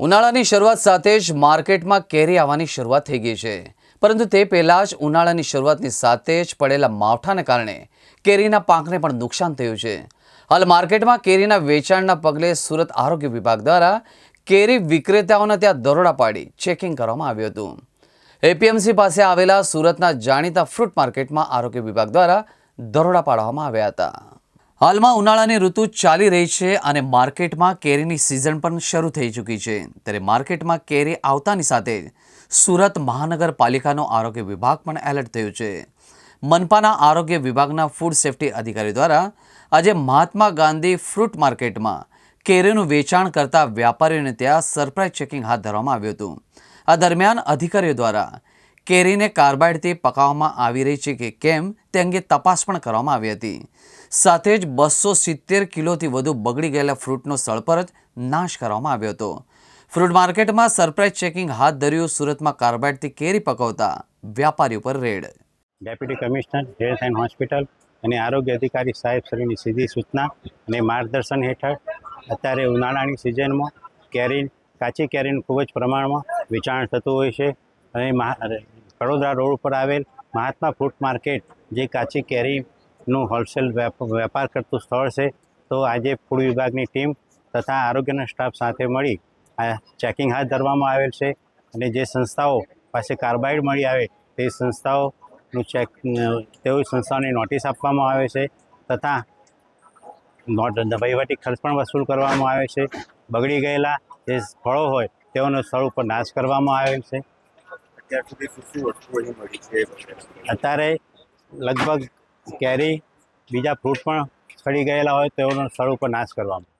ઉનાળાની શરૂઆત સાથે જ માર્કેટમાં કેરી આવવાની શરૂઆત થઈ ગઈ છે, પરંતુ તે પહેલાં જ ઉનાળાની શરૂઆતની સાથે જ પડેલા માવઠાને કારણે કેરીના પાકને પણ નુકસાન થયું છે. હાલ માર્કેટમાં કેરીના વેચાણના પગલે સુરત આરોગ્ય વિભાગ દ્વારા કેરી વિક્રેતાઓને ત્યાં દરોડા પાડી ચેકિંગ કરવામાં આવ્યું હતું. એપીએમસી પાસે આવેલા સુરતના જાણીતા ફ્રૂટ માર્કેટમાં આરોગ્ય વિભાગ દ્વારા દરોડા પાડવામાં આવ્યા હતા. હાલમાં ઉનાળાની ઋતુ ચાલી રહી છે અને માર્કેટમાં કેરીની સિઝન પણ શરૂ થઈ ચૂકી છે. ત્યારે માર્કેટમાં કેરી આવતાની સાથે સુરત મહાનગરપાલિકાનો આરોગ્ય વિભાગ પણ એલર્ટ થયું છે. મનપાના આરોગ્ય વિભાગના ફૂડ સેફ્ટી અધિકારી દ્વારા આજે મહાત્મા ગાંધી ફ્રૂટ માર્કેટમાં કેરીનું વેચાણ કરતા વ્યાપારીઓને ત્યાં સરપ્રાઇઝ ચેકિંગ હાથ ધરવામાં આવ્યું હતું. આ દરમિયાન અધિકારીઓ દ્વારા કેરીને કાર્બાઇડથી પકાવવામાં આવી રહી છે કે કેમ તે અંગે તપાસ પણ કરવામાં આવી હતી. સાથે જ 270 કિલોથી વધુ બગડી ગયેલા ફ્રૂટનો સ્થળ પર જ નાશ કરવામાં આવ્યો હતો. ફ્રૂટ માર્કેટમાં સરપ્રાઇઝ ચેકિંગ હાથ ધર્યું. સુરતમાં કાર્બાઇડથી કેરી પકવતા વેપારી ઉપર red. Deputy commissioner health and hospital અને આરોગ્ય અધિકારી સાહેબ શ્રીની સીધી સૂચના અને માર્ગદર્શન હેઠળ અત્યારે ઉનાળાની સિઝનમાં કાચી કેરીનું ખૂબ જ પ્રમાણમાં વેચાણ થતું હોય છે. અને વડોદરા રોડ ઉપર આવેલ મહાત્મા ફ્રૂટ માર્કેટ જે કાચી કેરીનું હોલસેલ વેપાર કરતું સ્થળ છે. તો આજે ફૂડ વિભાગની ટીમ તથા આરોગ્યના સ્ટાફ સાથે મળી આ ચેકિંગ હાથ ધરવામાં આવેલ છે. અને જે સંસ્થાઓ પાસે કાર્બાઇડ મળી આવે તે સંસ્થાઓની નોટિસ આપવામાં આવે છે તથા વહીવટી ખર્ચ પણ વસૂલ કરવામાં આવે છે. બગડી ગયેલા જે ફળો હોય તેઓનો સ્થળ ઉપર નાશ કરવામાં આવેલ છે. અત્યારે લગભગ કેરી બીજા ફ્રૂટ પણ સડી ગયેલા હોય તેઓનો સ્થળ ઉપર નાશ કરવામાં